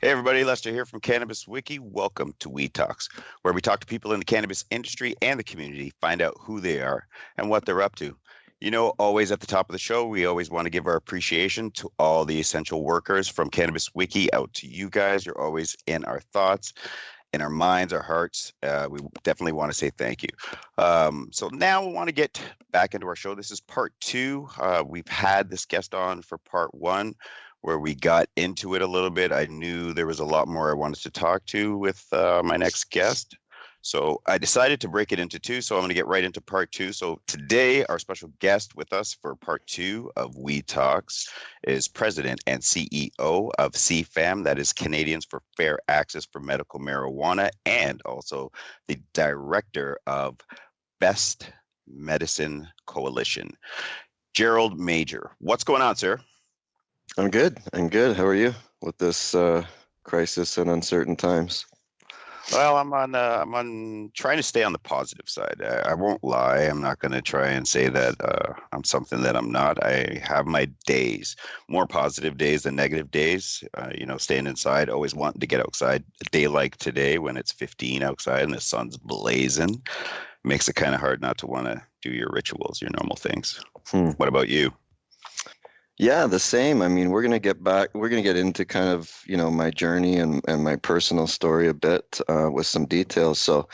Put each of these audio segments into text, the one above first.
Hey everybody, Lester here from Cannabis Wiki. Welcome to Weed Talks, where we talk to people in the cannabis industry and the community, find out who they are and what they're up to. You know, always at the top of the show, we always want to give our appreciation to all the essential workers from Cannabis Wiki out to you guys. You're always in our thoughts, in our minds, our hearts. We definitely want to say thank you. So now we want to get back into our show. This is part two. We've had this guest on for part one, where we got into it a little bit. I knew there was a lot more I wanted to talk to with my next guest. So I decided to break it into two. So I'm going to get right into part two. So today, our special guest with us for part two of Weed Talks is President and CEO of CFAM, that is Canadians for Fair Access for Medical Marijuana, and also the Director of Best Medicine Coalition, Gerald Major. What's going on, sir? I'm good. How are you with this crisis and uncertain times? Well, I'm on trying to stay on the positive side. I won't lie. I'm not going to try and say that I'm something that I'm not. I have my days, more positive days than negative days. Staying inside, always wanting to get outside. A day like today when it's 15 outside and the sun's blazing makes it kind of hard not to want to do your rituals, your normal things. What about you? Yeah, the same. I mean, we're going to get into kind of, my journey and my personal story a bit with some details. So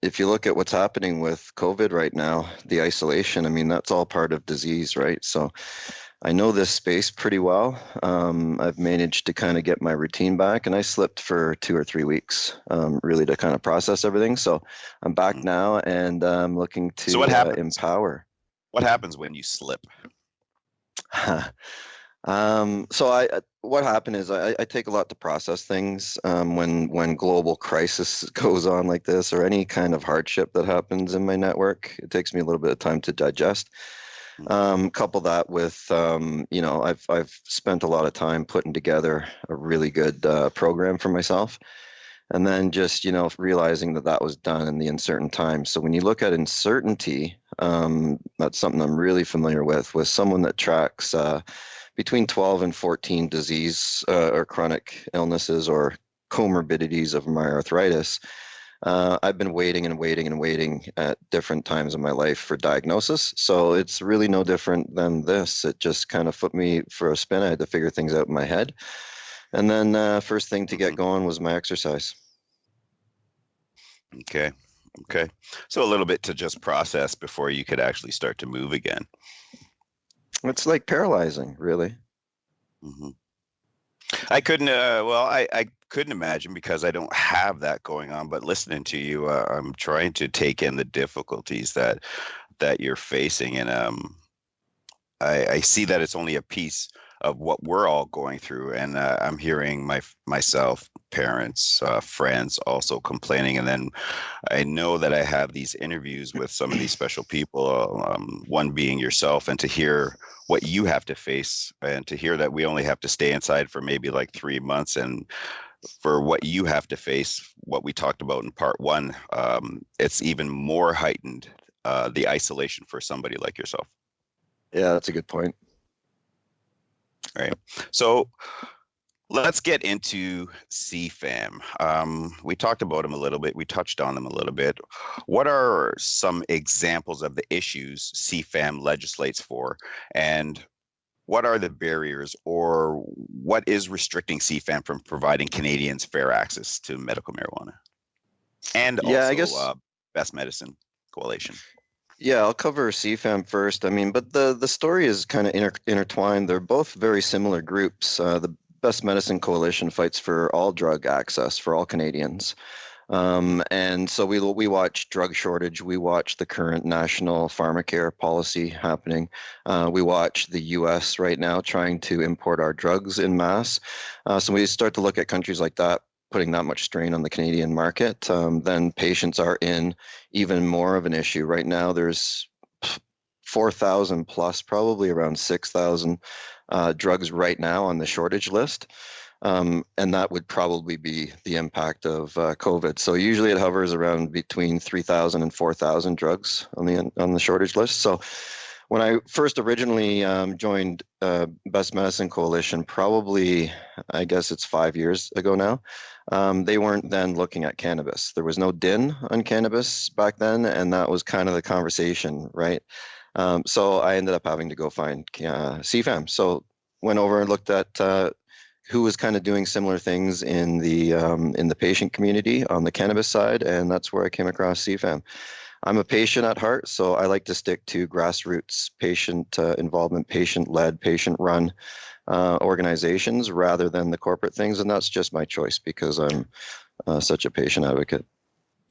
if you look at what's happening with COVID right now, the isolation, I mean, that's all part of disease, right? So I know this space pretty well. I've managed to kind of get my routine back, and I slipped for 2 or 3 weeks, really to kind of process everything. So I'm back now, and I'm looking to So what happens? Empower. What happens when you slip? What happened is I take a lot to process things when global crisis goes on like this, or any kind of hardship that happens in my network. It takes me a little bit of time to digest. Couple that with I've spent a lot of time putting together a really good program for myself, and then just realizing that was done in the uncertain times. So when you look at uncertainty, that's something I'm really familiar with someone that tracks between 12 and 14 disease or chronic illnesses or comorbidities of my arthritis. I've been waiting and waiting and waiting at different times in my life for diagnosis. So it's really no different than this. It just kind of put me for a spin. I had to figure things out in my head. And then first thing to get going was my exercise. Okay. So a little bit to just process before you could actually start to move again. It's like paralyzing, really. Mm-hmm. I couldn't, I couldn't imagine, because I don't have that going on, but listening to you, I'm trying to take in the difficulties that you're facing. And I see that it's only a piece of what we're all going through. And I'm hearing myself, parents, friends also complaining. And then I know that I have these interviews with some of these special people, one being yourself, and to hear what you have to face, and to hear that we only have to stay inside for maybe like 3 months, and for what you have to face, what we talked about in part one, it's even more heightened, the isolation for somebody like yourself. Yeah, that's a good point. All right. So let's get into CFAM. We talked about them a little bit. We touched on them a little bit. What are some examples of the issues CFAM legislates for, and what are the barriers, or what is restricting CFAM from providing Canadians fair access to medical marijuana? And also, I guess, Best Medicine Coalition. Yeah, I'll cover CFAM first. I mean, but the story is kind of intertwined. They're both very similar groups. The Best Medicine Coalition fights for all drug access for all Canadians. And so we watch drug shortage. We watch the current national pharmacare policy happening. We watch the U.S. right now trying to import our drugs in mass. So we start to look at countries like that putting that much strain on the Canadian market. Then patients are in even more of an issue. Right now, there's 4,000 plus, probably around 6,000 drugs right now on the shortage list. And that would probably be the impact of COVID. So usually it hovers around between 3,000 and 4,000 drugs on the shortage list. So When I first originally joined Best Medicine Coalition, probably, I guess it's 5 years ago now, they weren't then looking at cannabis. There was no DIN on cannabis back then, and that was kind of the conversation, right? So I ended up having to go find CFAM. So went over and looked at who was kind of doing similar things in the patient community on the cannabis side, and that's where I came across CFAM. I'm a patient at heart, so I like to stick to grassroots patient involvement, patient-led, patient-run organizations rather than the corporate things, and that's just my choice because I'm such a patient advocate.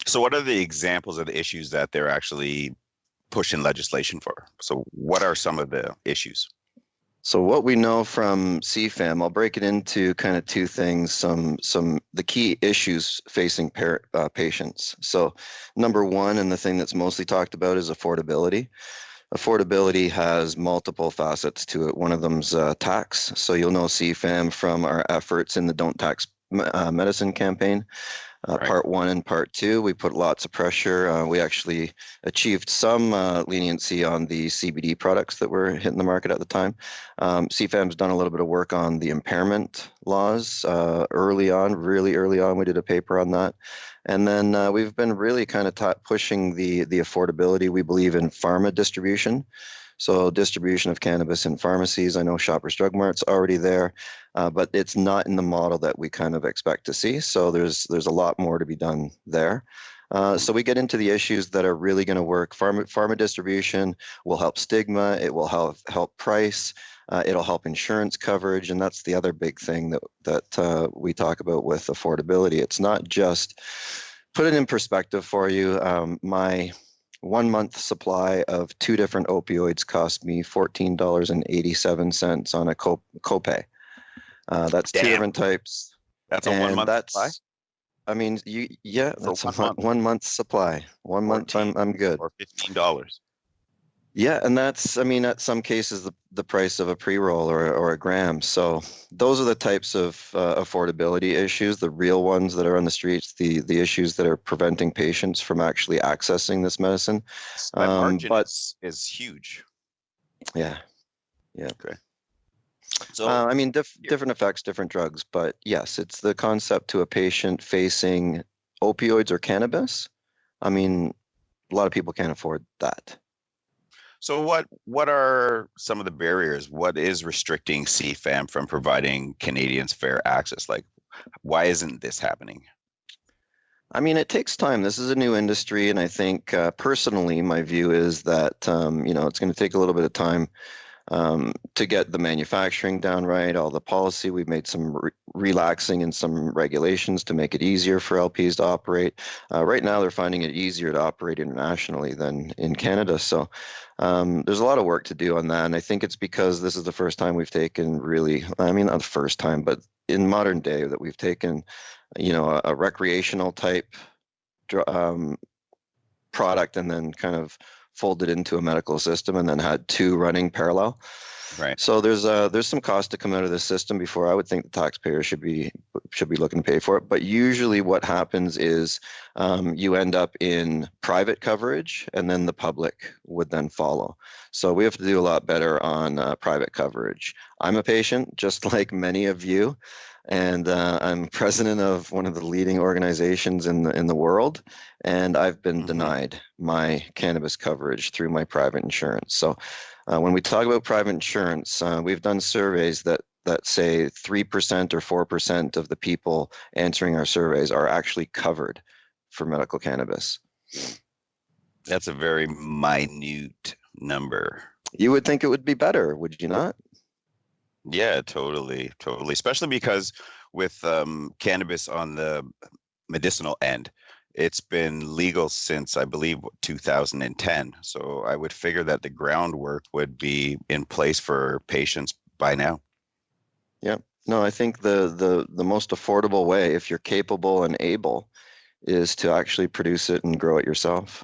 So what are the examples of the issues that they're actually pushing legislation for? So what are some of the issues? So what we know from CFAM, I'll break it into kind of two things, some the key issues facing patients. So number one, and the thing that's mostly talked about, is affordability. Affordability has multiple facets to it. One of them's tax. So you'll know CFAM from our efforts in the Don't Tax Medicine campaign. Right. Part 1 and Part 2, we put lots of pressure. We actually achieved some leniency on the CBD products that were hitting the market at the time. CFAM's done a little bit of work on the impairment laws early on, really early on. We did a paper on that. And then we've been really kind of pushing the affordability. We believe in pharma distribution. So distribution of cannabis in pharmacies. I know Shoppers Drug Mart's already there, but it's not in the model that we kind of expect to see. So there's a lot more to be done there. So we get into the issues that are really going to work. Pharma distribution will help stigma. It will help price. It'll help insurance coverage, and that's the other big thing that we talk about with affordability. It's not just, put it in perspective for you. My 1 month supply of 2 different opioids cost me $14.87 on a copay. That's Damn. 2 different types. That's a 1 month supply? I mean, that's a 1 month supply. 1 month, I'm good. Or $15. Yeah, and that's, I mean, at some cases, the price of a pre-roll or a gram. So those are the types of affordability issues, the real ones that are on the streets, the issues that are preventing patients from actually accessing this medicine. That margin is huge. Yeah. Okay. So I mean, different effects, different drugs, but yes, it's the concept to a patient facing opioids or cannabis. I mean, a lot of people can't afford that. So what are some of the barriers? What is restricting CFAM from providing Canadians fair access? Like, why isn't this happening? I mean, it takes time. This is a new industry, and I think personally, my view is that it's going to take a little bit of time to get the manufacturing down right, all the policy. We've made some relaxing in some regulations to make it easier for LPs to operate. Right now, they're finding it easier to operate internationally than in Canada. So there's a lot of work to do on that. And I think it's because this is the first time we've taken not the first time, but in modern day that we've taken, a recreational type product and then kind of folded into a medical system and then had 2 running parallel. Right. So there's some cost to come out of the system before I would think the taxpayer should be looking to pay for it. But usually what happens is you end up in private coverage and then the public would then follow. So we have to do a lot better on private coverage. I'm a patient, just like many of you. And I'm president of one of the leading organizations in the world, and I've been denied my cannabis coverage through my private insurance. So when we talk about private insurance, we've done surveys that say 3% or 4% of the people answering our surveys are actually covered for medical cannabis. That's a very minute number. You would think it would be better, would you not? Yeah, totally. Especially because with cannabis on the medicinal end, it's been legal since, I believe, 2010. So I would figure that the groundwork would be in place for patients by now. Yeah. No, I think the most affordable way, if you're capable and able, is to actually produce it and grow it yourself.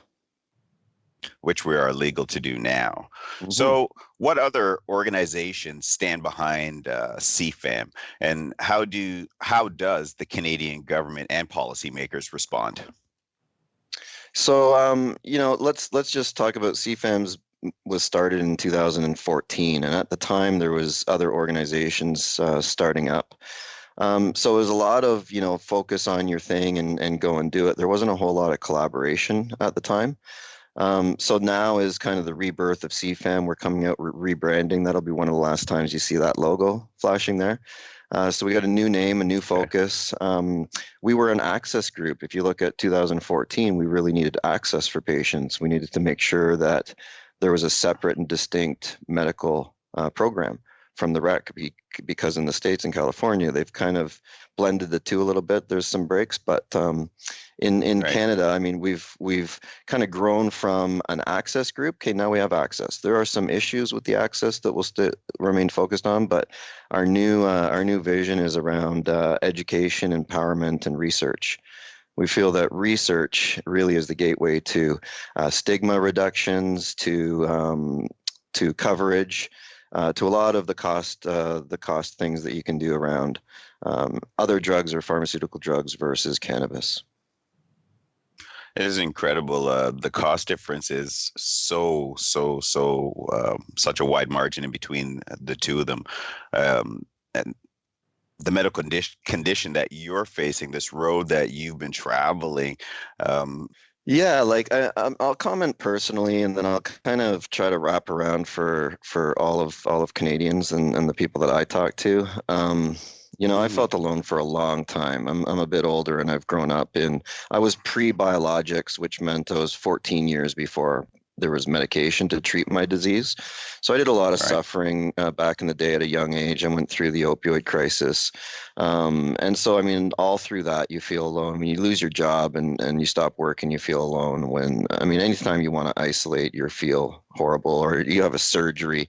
Which we are legal to do now. So what other organizations stand behind CFAM, and how does the Canadian government and policymakers respond? So let's just talk about CFAM's was started in 2014, and at the time there was other organizations starting up. So it was a lot of, focus on your thing and go and do it. There wasn't a whole lot of collaboration at the time. So now is kind of the rebirth of CFAM. We're coming out rebranding. That'll be one of the last times you see that logo flashing there. So we got a new name, a new focus. We were an access group. If you look at 2014, we really needed access for patients. We needed to make sure that there was a separate and distinct medical program from the rec, because in the States and California, they've kind of blended the two a little bit. There's some breaks, but in Right. Canada, I mean, we've kind of grown from an access group. Okay, now we have access. There are some issues with the access that we'll still remain focused on, but our new vision is around education, empowerment, and research. We feel that research really is the gateway to stigma reductions, to coverage, to a lot of the cost things that you can do around other drugs or pharmaceutical drugs versus cannabis. It is incredible. The cost difference is such a wide margin in between the two of them. And the medical condition that you're facing, this road that you've been traveling. Yeah, like I'll comment personally, and then I'll kind of try to wrap around for all of Canadians and the people that I talk to. I felt alone for a long time. I'm a bit older, and I've grown up I was pre-biologics, which meant I was 14 years before there was medication to treat my disease. So I did a lot of suffering back in the day at a young age. I went through the opioid crisis. And so, I mean, all through that, you feel alone. I mean, you lose your job and you stop work and you feel alone anytime you want to isolate, you feel horrible, or you have a surgery.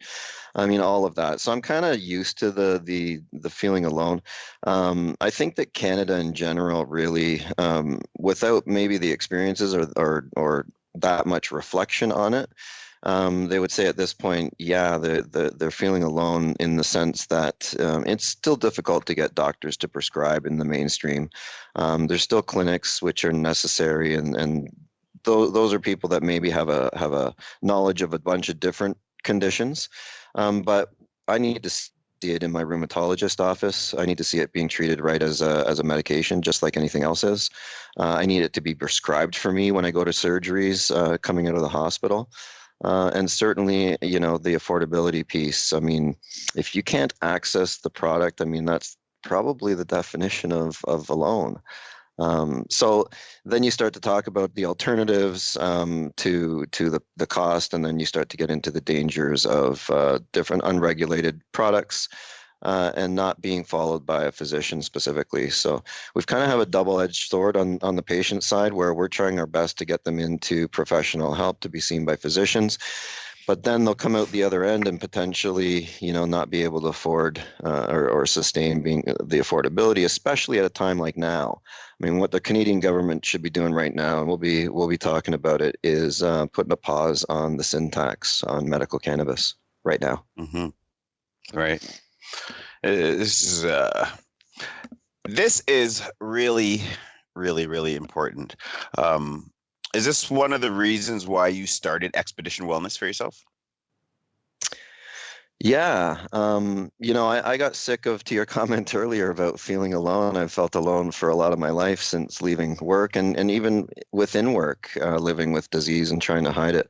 I mean, all of that. So I'm kind of used to the feeling alone. I think that Canada in general really, without maybe the experiences or that much reflection on it, they would say at this point, yeah, they're feeling alone in the sense that it's still difficult to get doctors to prescribe in the mainstream. There's still clinics which are necessary, and those are people that maybe have a knowledge of a bunch of different conditions. But I need to see it in my rheumatologist office. I need to see it being treated right as a medication, just like anything else is. I need it to be prescribed for me when I go to surgeries coming out of the hospital. And certainly, the affordability piece. I mean, if you can't access the product, I mean, that's probably the definition of alone. So then you start to talk about the alternatives to the cost, and then you start to get into the dangers of different unregulated products and not being followed by a physician specifically. So we've kind of have a double-edged sword on the patient side, where we're trying our best to get them into professional help to be seen by physicians. But then they'll come out the other end and potentially, not be able to afford or sustain being the affordability, especially at a time like now. I mean, what the Canadian government should be doing right now, and we'll be talking about it, is putting a pause on the sin tax on medical cannabis right now. Mm-hmm. Right. This is really, really, really important. Is this one of the reasons why you started Expedition Wellness for yourself? Yeah. I got sick to your comment earlier about feeling alone. I've felt alone for a lot of my life since leaving work, and even within work, living with disease and trying to hide it.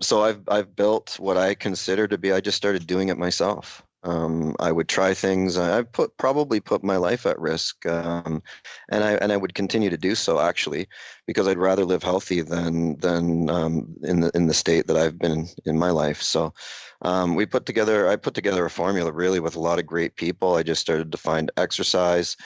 So I've built what I consider to be, I just started doing it myself. I would try things. I probably put my life at risk, and I would continue to do so, actually, because I'd rather live healthy than in the state that I've been in my life. So I put together a formula really with a lot of great people. I just started to find exercise,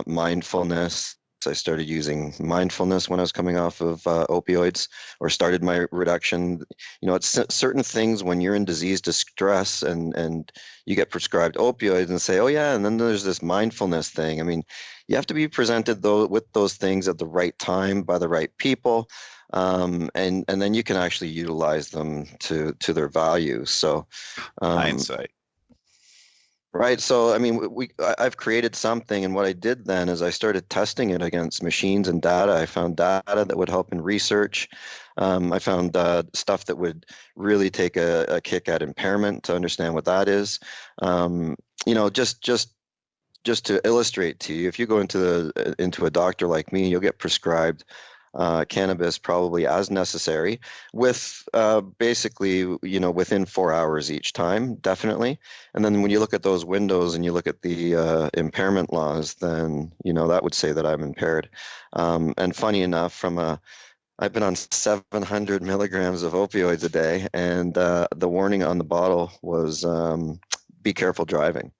mindfulness. I started using mindfulness when I was coming off of opioids, or started my reduction. It's certain things when you're in disease distress and you get prescribed opioids and say, oh yeah, and then there's this mindfulness thing. I mean, you have to be presented with those things at the right time by the right people, and then you can actually utilize them to their value. So Hindsight. Right. So, I mean, I've created something, and what I did then is I started testing it against machines and data. I found data that would help in research. I found stuff that would really take a kick at impairment to understand what that is. Um, just to illustrate to you, if you go into a doctor like me, you'll get prescribed cannabis probably as necessary with basically, within 4 hours each time, definitely. And then when you look at those windows and you look at the impairment laws, then, that would say that I'm impaired. And funny enough, I've been on 700 milligrams of opioids a day, and the warning on the bottle was be careful driving.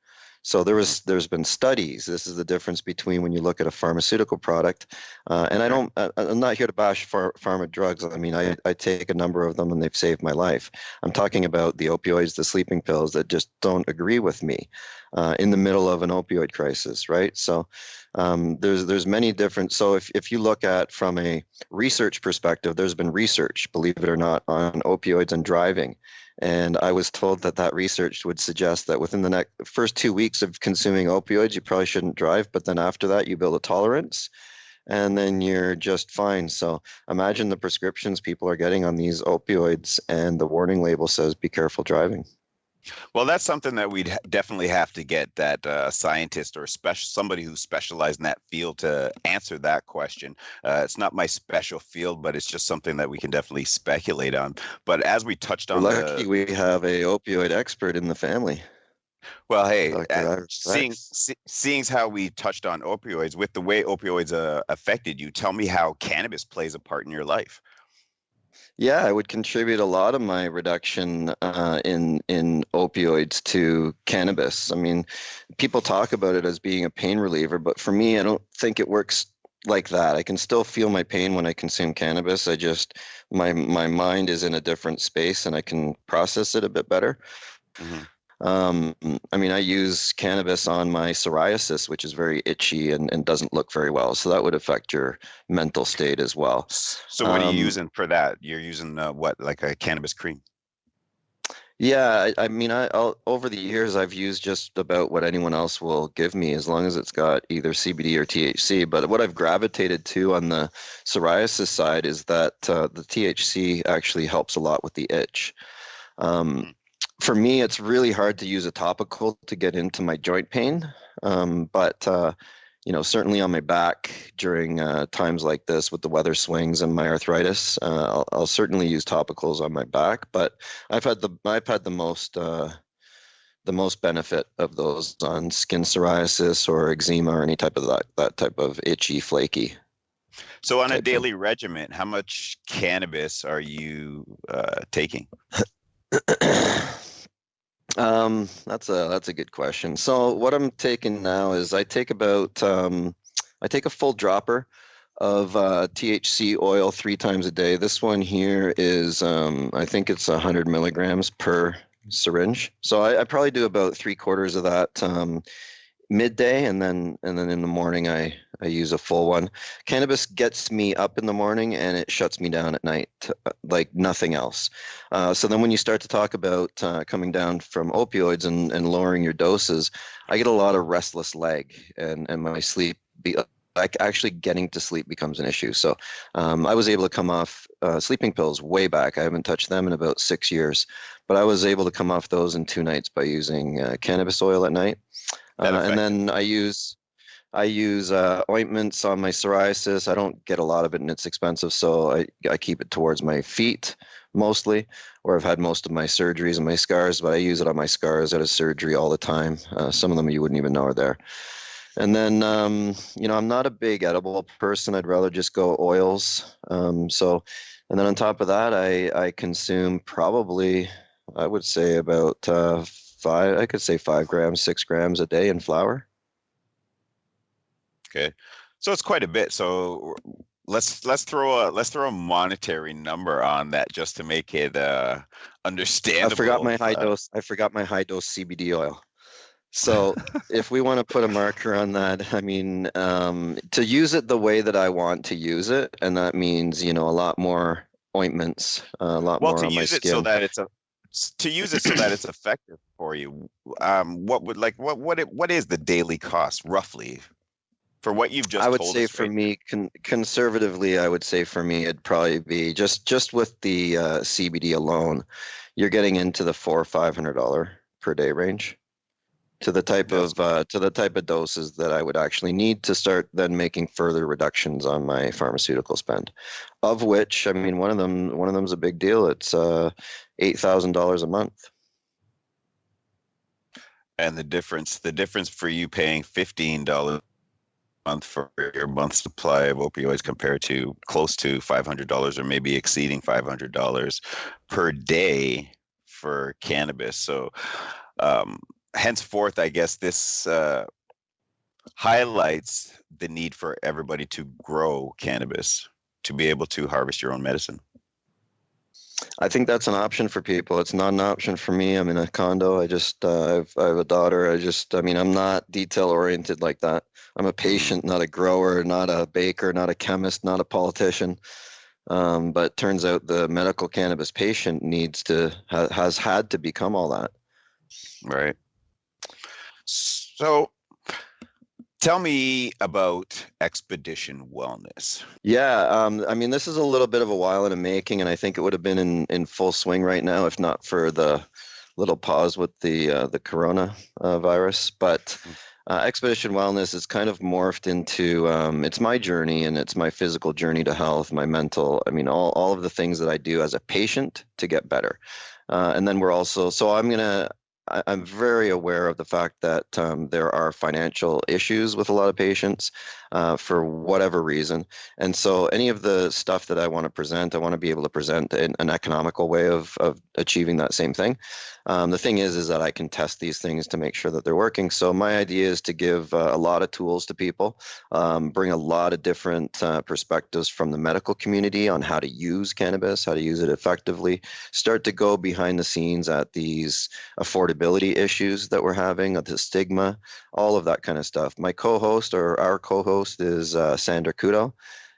So there's been studies. This is the difference between when you look at a pharmaceutical product, and I'm not here to bash pharma drugs. I mean, I take a number of them and they've saved my life. I'm talking about the opioids, the sleeping pills that just don't agree with me in the middle of an opioid crisis, right? So there's many different. So if you look at from a research perspective, there's been research, believe it or not, on opioids and driving. And I was told that research would suggest that within the first 2 weeks of consuming opioids, you probably shouldn't drive. But then after that, you build a tolerance and then you're just fine. So imagine the prescriptions people are getting on these opioids and the warning label says, be careful driving. Well, that's something that we'd definitely have to get that scientist or somebody who specialized in that field to answer that question. It's not my special field, but it's just something that we can definitely speculate on. But as we touched We're on lucky we have a opioid expert in the family. well, hey, Rex. seeing how we touched on opioids, with the way opioids affected you, tell me how cannabis plays a part in your life. Yeah, I would contribute a lot of my reduction in opioids to cannabis. I mean, people talk about it as being a pain reliever, but for me, I don't think it works like that. I can still feel my pain when I consume cannabis. My mind is in a different space and I can process it a bit better. Mm-hmm. I mean, I use cannabis on my psoriasis, which is very itchy and doesn't look very well. So that would affect your mental state as well. So what are you using for that? You're using what, like a cannabis cream? Yeah, I mean, over the years, I've used just about what anyone else will give me, as long as it's got either CBD or THC. But what I've gravitated to on the psoriasis side is that the THC actually helps a lot with the itch. For me, it's really hard to use a topical to get into my joint pain. But certainly on my back during times like this with the weather swings and my arthritis, I'll certainly use topicals on my back. But I've had the most benefit of those on skin psoriasis or eczema or any type of that type of itchy, flaky. So on a daily regimen, how much cannabis are you taking? That's a good question. So what I'm taking now is I take a full dropper of THC oil 3 times a day. This one here is I think it's 100 milligrams per syringe. So I probably do about 3/4 of that midday, and then in the morning I use a full one. Cannabis gets me up in the morning and it shuts me down at night, like nothing else. So then when you start to talk about coming down from opioids and lowering your doses, I get a lot of restless leg and my sleep like actually getting to sleep becomes an issue. So I was able to come off sleeping pills way back. I haven't touched them in about 6 years, but I was able to come off those in 2 nights by using cannabis oil at night. And then I use ointments on my psoriasis. I don't get a lot of it and it's expensive, so I keep it towards my feet mostly, where I've had most of my surgeries and my scars, but I use it on my scars out of surgery all the time. Some of them you wouldn't even know are there. And then, I'm not a big edible person. I'd rather just go oils. And then on top of that, I consume probably, I would say about 5 grams, 6 grams a day in flour. Okay, so it's quite a bit. So let's throw a monetary number on that just to make it understandable. I forgot my high dose CBD oil. So if we want to put a marker on that, I mean, to use it the way that I want to use it, and that means a lot more ointments, a lot more on my skin. To use it so that it's effective. for you. What would like what is the daily cost roughly for what you've I just would told say us for right there? me, conservatively, I would say for me, it'd probably be just with the CBD alone, you're getting into the $400 or $500 per day range That's to the type of doses that I would actually need to start then making further reductions on my pharmaceutical spend. Of which, I mean, one of them's a big deal. It's $8,000 a month. and the difference for you paying $15 a month for your month's supply of opioids compared to close to $500 or maybe exceeding $500 per day for cannabis. So um, henceforth, I guess this highlights the need for everybody to grow cannabis to be able to harvest your own medicine. I think that's an option for people. It's not an option for me. I'm in a condo. I have a daughter. I mean, I'm not detail oriented like that. I'm a Mm, patient, not a grower, not a baker, not a chemist, not a politician. But turns out the medical cannabis patient has had to become all that. right. So tell me about Expedition Wellness. Yeah, I mean, this is a little bit of a while in the making, and I think it would have been in full swing right now if not for the little pause with the corona virus. But Expedition Wellness is kind of morphed into it's my journey and it's my physical journey to health, my mental. I mean, all of the things that I do as a patient to get better. And then we're also so I'm very aware of the fact that there are financial issues with a lot of patients for whatever reason. And so any of the stuff that I want to present, I want to be able to present in an economical way of achieving that same thing. The thing is that I can test these things to make sure that they're working. So my idea is to give a lot of tools to people, bring a lot of different perspectives from the medical community on how to use cannabis, how to use it effectively, start to go behind the scenes at these affordability issues that we're having, the stigma, all of that kind of stuff. My co-host or our co-host is Sandra Kudo,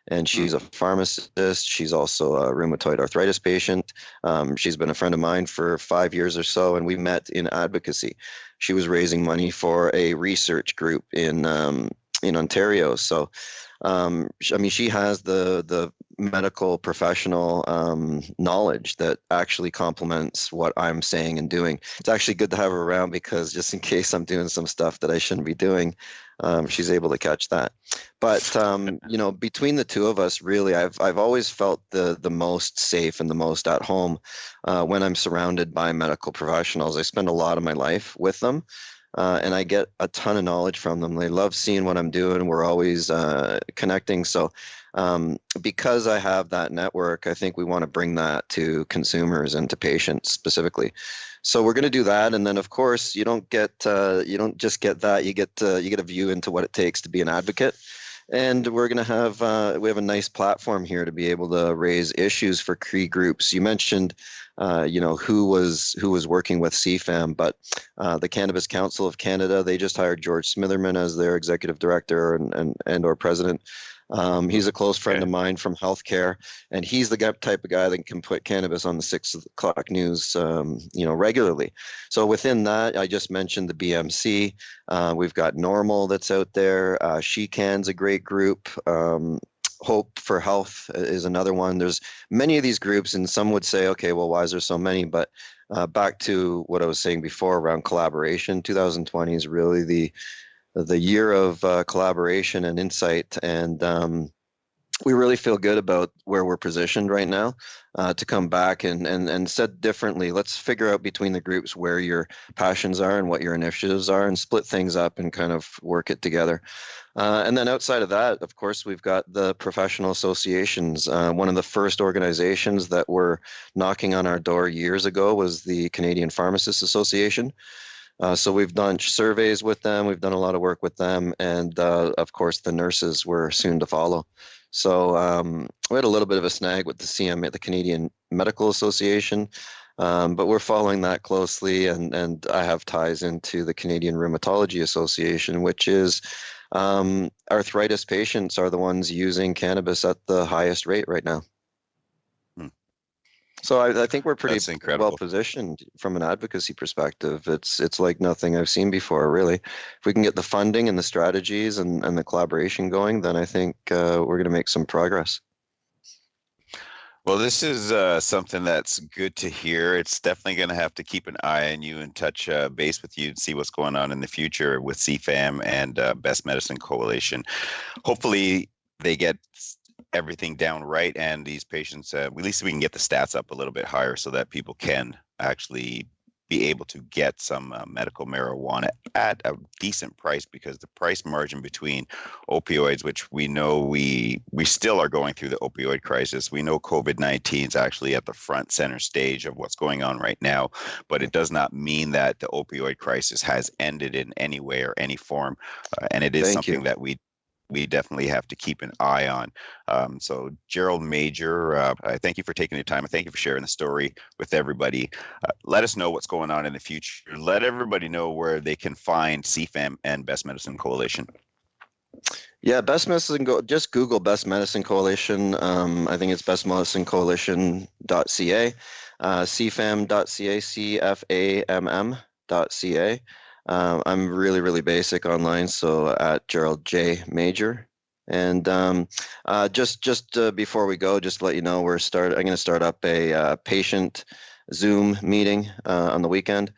and she's a Mm, pharmacist. She's also a rheumatoid arthritis patient. She's been a friend of mine for 5 years or so, and we met in advocacy. She was raising money for a research group in Ontario. So, I mean, she has the medical professional knowledge that actually complements what I'm saying and doing. It's actually good to have her around because just in case I'm doing some stuff that I shouldn't be doing, she's able to catch that. But you know, between the two of us, really, I've always felt the most safe and the most at home when I'm surrounded by medical professionals. I spend a lot of my life with them. And I get a ton of knowledge from them. They love seeing what I'm doing. We're always connecting. So, because I have that network, I think we want to bring that to consumers and to patients specifically. So we're going to do that, and then of course you don't just get that. You get a view into what it takes to be an advocate. And we're going to have we have a nice platform here to be able to raise issues for key groups. You mentioned, you know, who was working with CFAM, but the Cannabis Council of Canada, they just hired George Smitherman as their executive director and or president. He's a close friend okay. of mine from healthcare, and he's the type of guy that can put cannabis on the 6 o'clock news, you know, regularly. So within that, I just mentioned the BMC. We've got Normal that's out there. She Can's a great group. Hope for Health is another one. There's many of these groups, and some would say, okay, well, why is there so many? But back to what I was saying before around collaboration, 2020 is really the year of collaboration and insight, and we really feel good about where we're positioned right now to come back and said differently, let's figure out between the groups where your passions are and what your initiatives are and split things up and kind of work it together. And then outside of that, of course, we've got the professional associations. One of the first organizations that were knocking on our door years ago was the Canadian Pharmacists Association. So we've done surveys with them. We've done a lot of work with them, and of course, the nurses were soon to follow. So we had a little bit of a snag with the CMA, the Canadian Medical Association, but we're following that closely, and I have ties into the Canadian Rheumatology Association, which is arthritis patients are the ones using cannabis at the highest rate right now. Hmm. So I think we're pretty That's well incredible. positioned from an advocacy perspective. It's like nothing I've seen before, really. If we can get the funding and the strategies and the collaboration going, then I think we're going to make some progress. Well, this is something that's good to hear. It's definitely going to have to keep an eye on you and touch base with you and see what's going on in the future with CFAM and Best Medicine Coalition. Hopefully, they get everything down right, and these patients, at least we can get the stats up a little bit higher so that people can actually be able to get some medical marijuana at a decent price, because the price margin between opioids, which we know we still are going through the opioid crisis. We know COVID-19 is actually at the front center stage of what's going on right now, but it does not mean that the opioid crisis has ended in any way or any form, and it is Thank you. something that we definitely have to keep an eye on. So Gerald Major, I thank you for taking the time. I thank you for sharing the story with everybody. Let us know what's going on in the future. Let everybody know where they can find CFAM and Best Medicine Coalition. Yeah, Best Medicine just Google Best Medicine Coalition. I think it's bestmedicinecoalition.ca, cfam.ca, cfamm.ca. I'm really, really basic online, so at Gerald J. Major. And just before we go, just to let you know, I'm going to start up a patient Zoom meeting on the weekend.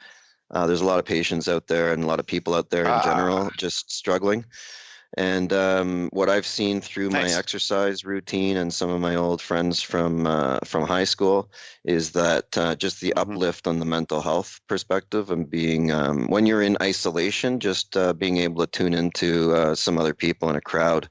There's a lot of patients out there and a lot of people out there in general just struggling. And what I've seen through my Nice. exercise routine and some of my old friends from high school is that just the uplift on the mental health perspective and being when you're in isolation, just being able to tune into some other people in a crowd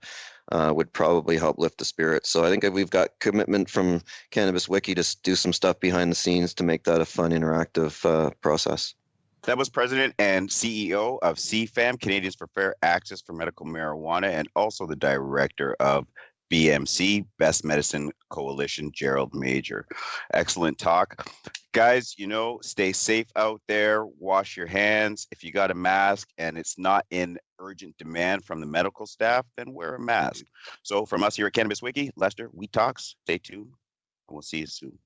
would probably help lift the spirits. So I think we've got commitment from Cannabis Wiki to do some stuff behind the scenes to make that a fun, interactive process. That was President and CEO of CFAM, Canadians for Fair Access for Medical Marijuana, and also the Director of BMC, Best Medicine Coalition, Gerald Major. Excellent talk. Guys, stay safe out there. Wash your hands. If you got a mask and it's not in urgent demand from the medical staff, then wear a mask. So from us here at Cannabis Wiki, Lester, we talks. Stay tuned, and we'll see you soon.